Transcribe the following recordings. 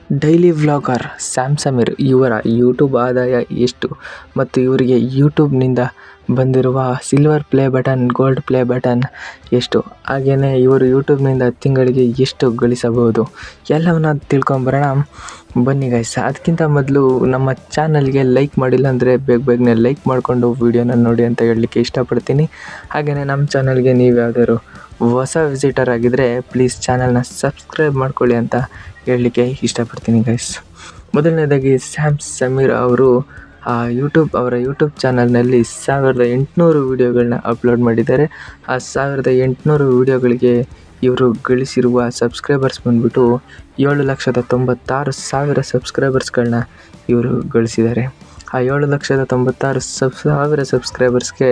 Daily vlogger Sam Sameer ಇವರ YouTube ಆದಾಯ ಎಷ್ಟು ಮತ್ತು ಇವರಿಗೆ ಯೂಟ್ಯೂಬ್ನಿಂದ ಬಂದಿರುವ silver play button, gold play button ಎಷ್ಟು, ಹಾಗೆಯೇ ಇವರು ಯೂಟ್ಯೂಬ್ನಿಂದ ತಿಂಗಳಿಗೆ ಎಷ್ಟು ಗಳಿಸಬಹುದು ಎಲ್ಲವನ್ನ ತಿಳ್ಕೊಂಬರೋಣ ಬನ್ನಿ ಗೈಸ್. ಅದಕ್ಕಿಂತ ಮೊದಲು ನಮ್ಮ ಚಾನಲ್ಗೆ ಲೈಕ್ ಮಾಡಿಲ್ಲ ಅಂದರೆ ಬೇಗನೆ ಲೈಕ್ ಮಾಡಿಕೊಂಡು ವೀಡಿಯೋನ ನೋಡಿ ಅಂತ ಹೇಳಲಿಕ್ಕೆ ಇಷ್ಟಪಡ್ತೀನಿ. ಹಾಗೆಯೇ ನಮ್ಮ ಚಾನಲ್ಗೆ ನೀವು ಯಾವ್ದಾದ್ರು ಹೊಸ ವಿಸಿಟರ್ ಆಗಿದ್ದರೆ ಪ್ಲೀಸ್ ಚಾನಲ್ನ ಸಬ್ಸ್ಕ್ರೈಬ್ ಮಾಡ್ಕೊಳ್ಳಿ ಅಂತ ಹೇಳಲಿಕ್ಕೆ ಇಷ್ಟಪಡ್ತೀನಿ ಗೈಸ್. ಮೊದಲನೇದಾಗಿ ಸ್ಯಾಮ್ ಸಮೀರ್ ಅವರು ಅವರ ಯೂಟ್ಯೂಬ್ ಚಾನಲ್ನಲ್ಲಿ 1800 ವೀಡಿಯೋಗಳನ್ನ ಅಪ್ಲೋಡ್ ಮಾಡಿದ್ದಾರೆ. ಆ 1800 ವೀಡಿಯೋಗಳಿಗೆ ಇವರು ಗಳಿಸಿರುವ ಸಬ್ಸ್ಕ್ರೈಬರ್ಸ್ ಬಂದ್ಬಿಟ್ಟು 7,96,000 ಸಬ್ಸ್ಕ್ರೈಬರ್ಸ್ಗಳನ್ನ ಇವರು ಗಳಿಸಿದ್ದಾರೆ. ಆ 7,96,000 ಸಬ್ಸ್ಕ್ರೈಬರ್ಸ್ಗೆ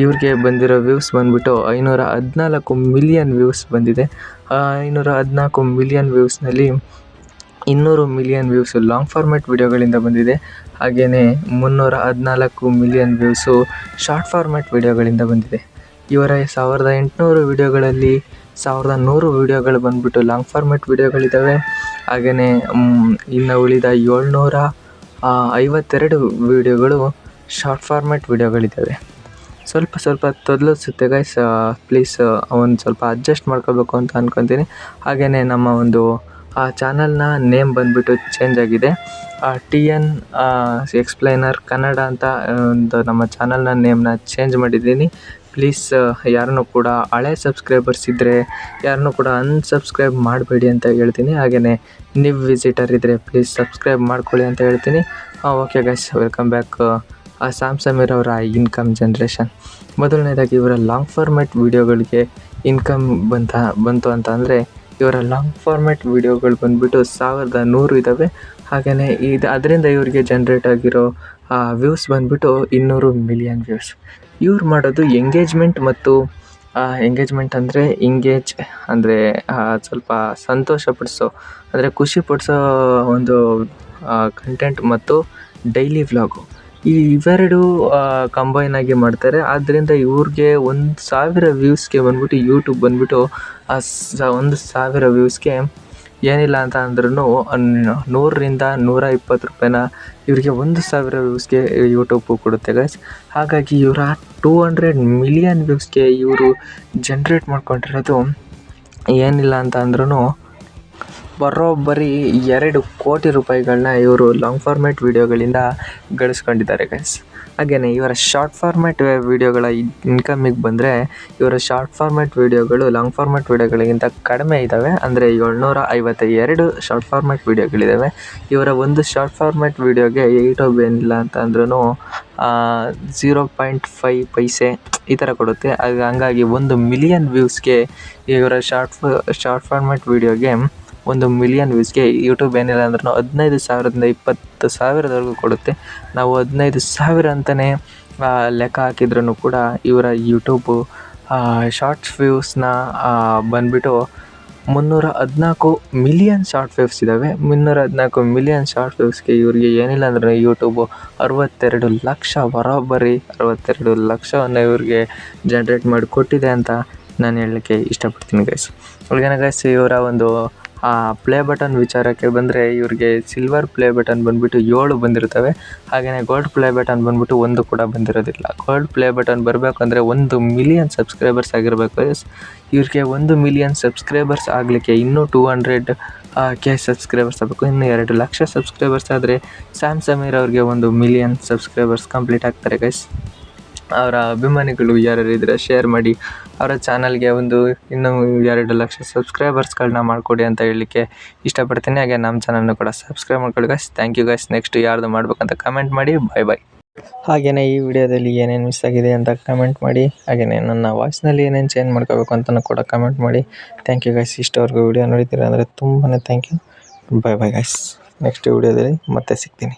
ಇವ್ರಿಗೆ ಬಂದಿರೋ ವ್ಯೂಸ್ ಬಂದ್ಬಿಟ್ಟು 514 ಮಿಲಿಯನ್ ವ್ಯೂಸ್ ಬಂದಿದೆ. 514 ಮಿಲಿಯನ್ ವ್ಯೂಸ್ನಲ್ಲಿ 200 ಮಿಲಿಯನ್ ವ್ಯೂಸು ಲಾಂಗ್ ಫಾರ್ಮ್ಯಾಟ್ ವೀಡಿಯೋಗಳಿಂದ ಬಂದಿದೆ. ಹಾಗೆಯೇ 314 ಮಿಲಿಯನ್ ವ್ಯೂಸು ಶಾರ್ಟ್ ಫಾರ್ಮ್ಯಾಟ್ ವೀಡಿಯೋಗಳಿಂದ ಬಂದಿದೆ. ಇವರ 1800 ವೀಡಿಯೋಗಳಲ್ಲಿ 1100 ವೀಡಿಯೋಗಳು ಬಂದ್ಬಿಟ್ಟು ಲಾಂಗ್ ಫಾರ್ಮ್ಯಾಟ್ ವೀಡಿಯೋಗಳಿದ್ದಾವೆ. ಹಾಗೆಯೇ ಇನ್ನು ಉಳಿದ 752 ವೀಡಿಯೋಗಳು ಶಾರ್ಟ್ ಫಾರ್ಮ್ಯಾಟ್ ವೀಡಿಯೋಗಳಿದ್ದಾವೆ. ಸ್ವಲ್ಪ ತೊದಲಿಸುತ್ತೆ ಗೈಸ್, ಪ್ಲೀಸ್ ಒಂದು ಸ್ವಲ್ಪ ಅಡ್ಜಸ್ಟ್ ಮಾಡ್ಕೋಬೇಕು ಅಂತ ಅಂದ್ಕೊತೀನಿ. ಹಾಗೆಯೇ ನಮ್ಮ ಒಂದು ಚಾನಲ್ನ ನೇಮ್ ಬಂದುಬಿಟ್ಟು ಚೇಂಜ್ ಆಗಿದೆ. TN ಎಕ್ಸ್ಪ್ಲೈನರ್ ಕನ್ನಡ ಅಂತ ಒಂದು ನಮ್ಮ ಚಾನಲ್ನ ನೇಮ್ನ ಚೇಂಜ್ ಮಾಡಿದ್ದೀನಿ. ಪ್ಲೀಸ್ ಯಾರನ್ನೂ ಕೂಡ ಹಳೆ ಸಬ್ಸ್ಕ್ರೈಬರ್ಸ್ ಇದ್ದರೆ ಯಾರನ್ನೂ ಕೂಡ ಅನ್ಸಬ್ಸ್ಕ್ರೈಬ್ ಮಾಡಬೇಡಿ ಅಂತ ಹೇಳ್ತೀನಿ. ಹಾಗೆಯೇ ನೀವು ವಿಸಿಟರ್ ಇದ್ದರೆ ಪ್ಲೀಸ್ ಸಬ್ಸ್ಕ್ರೈಬ್ ಮಾಡ್ಕೊಳ್ಳಿ ಅಂತ ಹೇಳ್ತೀನಿ. Okay guys, welcome back. Sam Sameer ಅವರ ಇನ್ಕಮ್ ಜನ್ರೇಷನ್. ಮೊದಲನೇದಾಗಿ ಇವರ ಲಾಂಗ್ ಫಾರ್ಮ್ಯಾಟ್ ವೀಡಿಯೋಗಳಿಗೆ ಇನ್ಕಮ್ ಬಂತು ಅಂತ ಅಂದರೆ ಇವರ ಲಾಂಗ್ ಫಾರ್ಮ್ಯಾಟ್ ವೀಡಿಯೋಗಳು ಬಂದುಬಿಟ್ಟು 1100 ಇದ್ದಾವೆ. ಹಾಗೆಯೇ ಅದರಿಂದ ಇವರಿಗೆ ಜನ್ರೇಟ್ ಆಗಿರೋ ವ್ಯೂಸ್ ಬಂದುಬಿಟ್ಟು 200 ಮಿಲಿಯನ್ ವ್ಯೂಸ್. ಇವ್ರು ಮಾಡೋದು ಎಂಗೇಜ್ಮೆಂಟ್ ಮತ್ತು ಎಂಗೇಜ್ಮೆಂಟ್ ಅಂದರೆ ಅಂದರೆ ಸ್ವಲ್ಪ ಸಂತೋಷಪಡಿಸೋ ಅಂದರೆ ಖುಷಿಪಡಿಸೋ ಒಂದು ಕಂಟೆಂಟ್ ಮತ್ತು ಡೈಲಿ ವ್ಲಾಗು, ಈ ಇವೆರಡು ಕಂಬೈನ್ ಆಗಿ ಮಾಡ್ತಾರೆ. ಆದ್ದರಿಂದ ಇವ್ರಿಗೆ 1000 ವ್ಯೂಸ್ಗೆ ಬಂದ್ಬಿಟ್ಟು ಯೂಟ್ಯೂಬ್ ಬಂದುಬಿಟ್ಟು 1000 ವ್ಯೂಸ್ಗೆ ಏನಿಲ್ಲ ಅಂತ ಅಂದ್ರೂ 100ರಿಂದ 120 ರೂಪಾಯಿನ ಇವರಿಗೆ 1000 ವ್ಯೂಸ್ಗೆ ಯೂಟ್ಯೂಬು ಕೊಡುತ್ತೆ ಗೈಸ್. ಹಾಗಾಗಿ ಇವರ 200 ಮಿಲಿಯನ್ ವ್ಯೂಸ್ಗೆ ಇವರು ಜನ್ರೇಟ್ ಮಾಡ್ಕೊಂಡಿರೋದು ಏನಿಲ್ಲ ಅಂತ ಅಂದ್ರೂ ಬರೋಬ್ಬರಿ 2 ಕೋಟಿ ರೂಪಾಯಿಗಳನ್ನ ಇವರು ಲಾಂಗ್ ಫಾರ್ಮ್ಯಾಟ್ ವೀಡಿಯೋಗಳಿಂದ ಗಳಿಸ್ಕೊಂಡಿದ್ದಾರೆ ಗೈಸ್. ಹಾಗೆಯೇ ಇವರ ಶಾರ್ಟ್ ಫಾರ್ಮ್ಯಾಟ್ ವೀಡಿಯೋಗಳ ಇನ್ಕಮಿಗೆ ಬಂದರೆ ಇವರ ಶಾರ್ಟ್ ಫಾರ್ಮ್ಯಾಟ್ ವೀಡಿಯೋಗಳು ಲಾಂಗ್ ಫಾರ್ಮ್ಯಾಟ್ ವೀಡಿಯೋಗಳಿಗಿಂತ ಕಡಿಮೆ ಇದ್ದಾವೆ. ಅಂದರೆ 752 ಶಾರ್ಟ್ ಫಾರ್ಮ್ಯಾಟ್ ವೀಡಿಯೋಗಳಿದ್ದಾವೆ. ಇವರ ಒಂದು ಶಾರ್ಟ್ ಫಾರ್ಮ್ಯಾಟ್ ವೀಡಿಯೋಗೆ ಯೂಟ್ಯೂಬ್ ಏನಿಲ್ಲ ಅಂತ ಅಂದ್ರೂ 0.5 ಪೈಸೆ ಈ ಥರ ಕೊಡುತ್ತೆ. ಹಂಗಾಗಿ 1 ಮಿಲಿಯನ್ ವ್ಯೂಸ್ಗೆ ಇವರ ಶಾರ್ಟ್ ಫಾರ್ಮ್ಯಾಟ್ ವೀಡಿಯೋಗೆ 1 ಮಿಲಿಯನ್ ವ್ಯೂಸ್ಗೆ ಯೂಟ್ಯೂಬ್ ಏನಿಲ್ಲ ಅಂದ್ರೂ 15,000ದಿಂದ 20,000ವರೆಗೂ ಕೊಡುತ್ತೆ. ನಾವು 15,000 ಅಂತಲೇ ಲೆಕ್ಕ ಹಾಕಿದ್ರೂ ಕೂಡ ಇವರ ಯೂಟ್ಯೂಬು ಶಾರ್ಟ್ಸ್ ವ್ಯೂಸ್ನ ಬಂದುಬಿಟ್ಟು 314 ಮಿಲಿಯನ್ ಶಾರ್ಟ್ ವ್ಯೂಸ್ ಇದ್ದಾವೆ. 314 ಮಿಲಿಯನ್ ಶಾರ್ಟ್ ವ್ಯೂಸ್ಗೆ ಇವರಿಗೆ ಏನಿಲ್ಲ ಅಂದ್ರೆ ಯೂಟ್ಯೂಬು 62 ಲಕ್ಷ ಬರೋಬ್ಬರಿ 62 ಲಕ್ಷವನ್ನು ಇವ್ರಿಗೆ ಜನ್ರೇಟ್ ಮಾಡಿ ಕೊಟ್ಟಿದೆ ಅಂತ ನಾನು ಹೇಳಲಿಕ್ಕೆ ಇಷ್ಟಪಡ್ತೀನಿ ಗೈಸ್. ಹಾಗೇನೆ ಗೈಸ್, ಇವರ ಒಂದು ಪ್ಲೇ ಬಟನ್ ವಿಚಾರಕ್ಕೆ ಬಂದರೆ ಇವ್ರಿಗೆ ಸಿಲ್ವರ್ ಪ್ಲೇ ಬಟನ್ ಬಂದುಬಿಟ್ಟು 7 ಬಂದಿರ್ತವೆ. ಹಾಗೆಯೇ ಗೋಲ್ಡ್ ಪ್ಲೇ ಬಟನ್ ಬಂದುಬಿಟ್ಟು 1 ಕೂಡ ಬಂದಿರೋದಿಲ್ಲ. ಗೋಲ್ಡ್ ಪ್ಲೇ ಬಟನ್ ಬರಬೇಕು ಅಂದರೆ 1 ಮಿಲಿಯನ್ ಸಬ್ಸ್ಕ್ರೈಬರ್ಸ್ ಆಗಿರಬೇಕು ಗೈಸ್. ಇವ್ರಿಗೆ 1 ಮಿಲಿಯನ್ ಸಬ್ಸ್ಕ್ರೈಬರ್ಸ್ ಆಗಲಿಕ್ಕೆ ಇನ್ನೂ 200K ಸಬ್ಸ್ಕ್ರೈಬರ್ಸ್ ಆಗಬೇಕು. ಇನ್ನು 2 ಲಕ್ಷ ಸಬ್ಸ್ಕ್ರೈಬರ್ಸ್ ಆದರೆ ಸ್ಯಾಮ್ ಸಮೀರ್ ಅವ್ರಿಗೆ 1 ಮಿಲಿಯನ್ ಸಬ್ಸ್ಕ್ರೈಬರ್ಸ್ ಕಂಪ್ಲೀಟ್ ಆಗ್ತಾರೆ ಗೈಸ್. ಅವರ ಅಭಿಮಾನಿಗಳು ಯಾರ್ಯಾರು ಇದ್ದರೆ ಶೇರ್ ಮಾಡಿ, ಅವರ ಚಾನಲ್ಗೆ ಇನ್ನೂ 2 ಲಕ್ಷ ಸಬ್ಸ್ಕ್ರೈಬರ್ಸ್ಗಳನ್ನ ಮಾಡಿಕೊಡಿ ಅಂತ ಹೇಳಲಿಕ್ಕೆ ಇಷ್ಟಪಡ್ತೀನಿ. ಹಾಗೆ ನಮ್ಮ ಚಾನಲ್ನ ಕೂಡ ಸಬ್ಸ್ಕ್ರೈಬ್ ಮಾಡ್ಕೊಳ್ಳಿ guys. Thank you guys. Next ಯಾರ್ದು ಮಾಡ್ಬೇಕಂತ ಕಮೆಂಟ್ ಮಾಡಿ. ಬಾಯ್. ಹಾಗೆಯೇ ಈ ವಿಡಿಯೋದಲ್ಲಿ ಏನೇನು ಮಿಸ್ ಆಗಿದೆ ಅಂತ ಕಮೆಂಟ್ ಮಾಡಿ. ಹಾಗೆಯೇ ನನ್ನ ವಾಯ್ಸ್ನಲ್ಲಿ ಏನೇನು ಚೇಂಜ್ ಮಾಡ್ಕೋಬೇಕು ಅಂತಲೂ ಕೂಡ ಕಮೆಂಟ್ ಮಾಡಿ. Thank you guys. ಇಷ್ಟವರೆಗೂ ವಿಡಿಯೋ ನೋಡಿದ್ದೀರಾ ಅಂದರೆ ತುಂಬಾ thank you. Bye guys. Next ವಿಡಿಯೋದಲ್ಲಿ ಮತ್ತೆ ಸಿಗ್ತೀನಿ.